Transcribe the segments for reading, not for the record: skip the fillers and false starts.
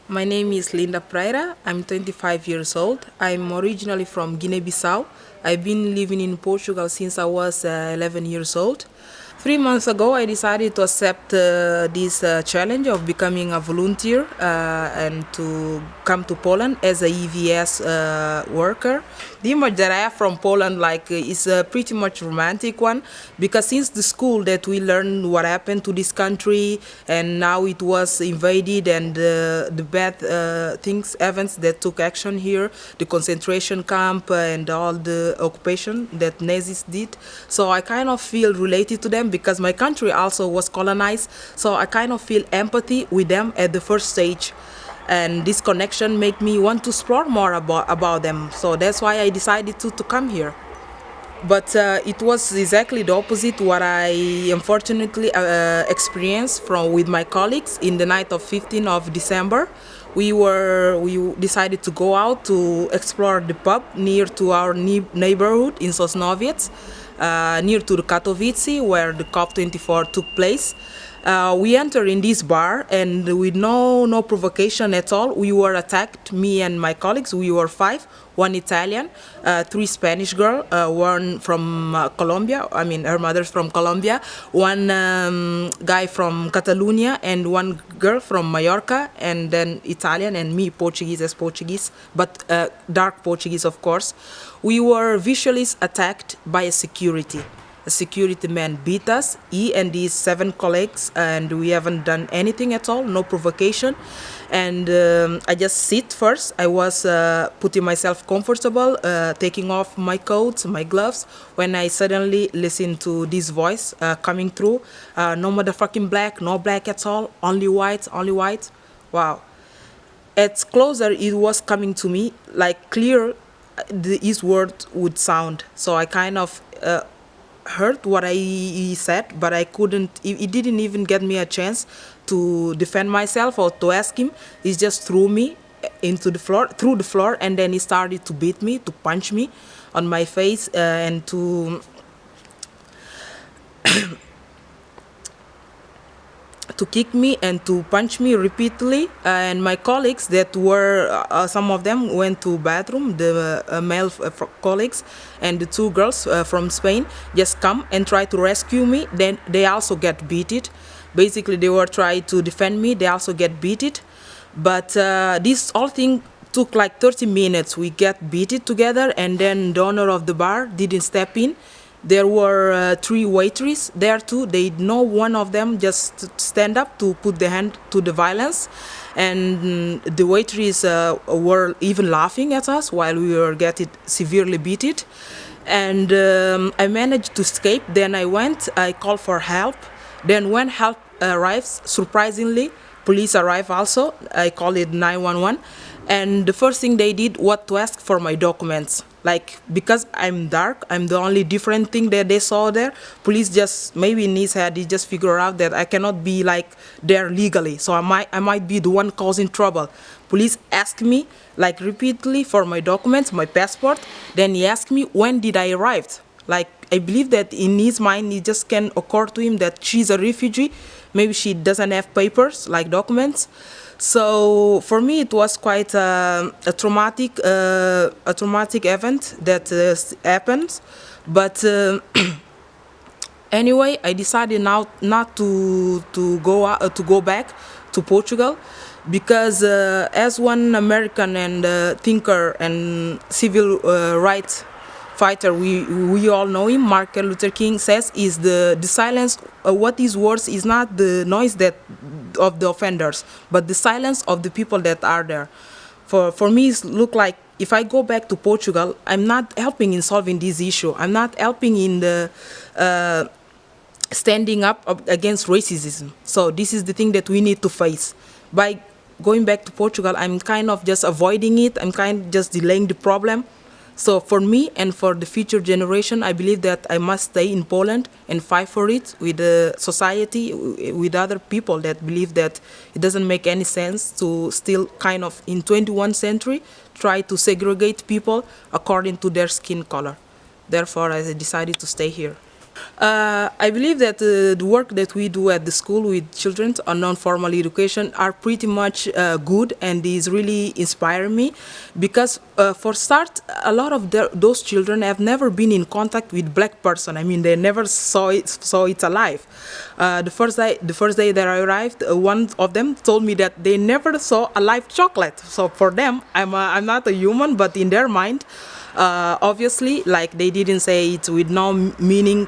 My name is Linda Pereira. I'm 25 years old. I'm originally from Guinea-Bissau. I've been living in Portugal since I was 11 years old. 3 months ago, I decided to accept this challenge of becoming a volunteer and to come to Poland as a EVS worker. The image that I have from Poland, is a pretty much romantic one, because since the school that we learned what happened to this country and now it was invaded and the bad events that took action here, the concentration camp and all the occupation that Nazis did. So I kind of feel related to them because my country also was colonized. So I kind of feel empathy with them at the first stage. And this connection made me want to explore more about them. So that's why I decided to come here. But it was exactly the opposite what I unfortunately experienced with my colleagues in the night of 15th of December. We decided to go out to explore the pub near to our neighborhood in Sosnowiec, near to the Katowice where the COP24 took place. We entered in this bar and with no provocation at all, we were attacked, me and my colleagues. We were five, one Italian, three Spanish girls, one from Colombia, I mean her mother's from Colombia, one guy from Catalonia and one girl from Mallorca, and then Italian and me Portuguese as Portuguese, but dark Portuguese of course. We were visually attacked by a security. A security man beat us, he and his 7 colleagues, and we haven't done anything at all, no provocation. And I just sit first. I was putting myself comfortable, taking off my coat, my gloves, when I suddenly listened to this voice coming through. No motherfucking black, no black at all, only white, only white. Wow. At closer, it was coming to me like clear his word would sound. So I kind of heard what he said, but I couldn't. He didn't even get me a chance to defend myself or to ask him. He just threw me through the floor, and then he started to beat me, to punch me on my face, and to kick me and to punch me repeatedly. And my colleagues that were, some of them went to bathroom, the male colleagues, and the 2 girls from Spain just come and try to rescue me. Then they also get beaten. Basically, they were trying to defend me. They also get beaten. But this whole thing took like 30 minutes. We get beaten together, and then the owner of the bar didn't step in. There were 3 waitresses there too. No one of them just stand up to put the hand to the violence, and the waitresses were even laughing at us while we were getting severely beaten. And I managed to escape. Then I called for help. Then when help arrives, surprisingly, police arrive also. I called it 911. And the first thing they did was to ask for my documents. Like, because I'm dark, I'm the only different thing that they saw there. Police just, maybe in his head, he just figured out that I cannot be like there legally. So I might be the one causing trouble. Police asked me like repeatedly for my documents, my passport. Then he asked me when did I arrive. Like, I believe that in his mind, it just can occur to him that she's a refugee. Maybe she doesn't have papers, like documents. So for me, it was quite a traumatic event that happened. But anyway, I decided now not to go back to Portugal, because as one American and thinker and civil rights fighter, we all know him, Martin Luther King, says is the silence. What is worse is not the noise of the offenders, but the silence of the people that are there. For me, it look like if I go back to Portugal, I'm not helping in solving this issue. I'm not helping in the standing up against racism. So this is the thing that we need to face. By going back to Portugal, I'm kind of just avoiding it. I'm kind of just delaying the problem. So for me and for the future generation, I believe that I must stay in Poland and fight for it with the society, with other people that believe that it doesn't make any sense to still kind of in 21st century try to segregate people according to their skin color. Therefore, I decided to stay here. I believe that the work that we do at the school with children on non-formal education are pretty much good and is really inspiring me because for start, a lot of those children have never been in contact with black person. I mean, they never saw it alive. The first day that I arrived, one of them told me that they never saw a live chocolate. So for them, I'm not a human, but in their mind, obviously, like they didn't say it with no meaning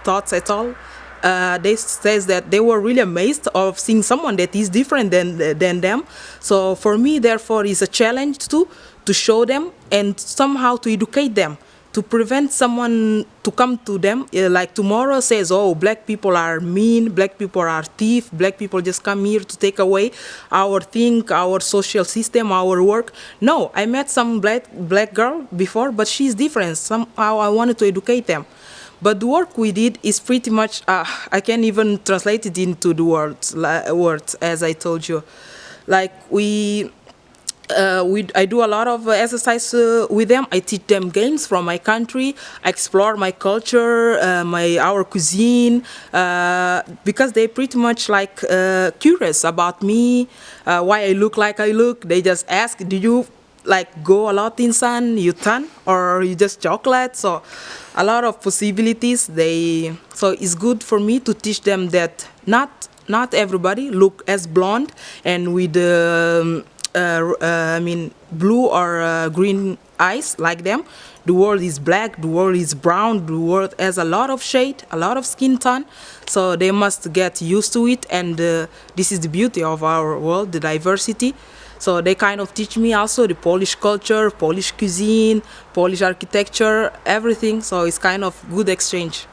thoughts at all. They says that they were really amazed of seeing someone that is different than them. So for me, therefore, is a challenge to show them and somehow to educate them, to prevent someone to come to them like tomorrow says, oh, black people are mean, black people are thief, black people just come here to take away our thing, our social system, our work. No, I met some black girl before, but she's different. Somehow I wanted to educate them. But the work we did is pretty much, I can't even translate it into the words as I told you. Like I do a lot of exercise with them. I teach them games from my country. I explore my culture, our cuisine, because they pretty much like curious about me, why I look like I look. They just ask, do you like go a lot in sun, you tan, or you just chocolate? So a lot of possibilities. So it's good for me to teach them that not everybody look as blonde and with blue or green eyes like them. The world is black, the world is brown, the world has a lot of shade, a lot of skin tone. So they must get used to it, and this is the beauty of our world, the diversity. So they kind of teach me also the Polish culture, Polish cuisine, Polish architecture, everything. So it's kind of good exchange.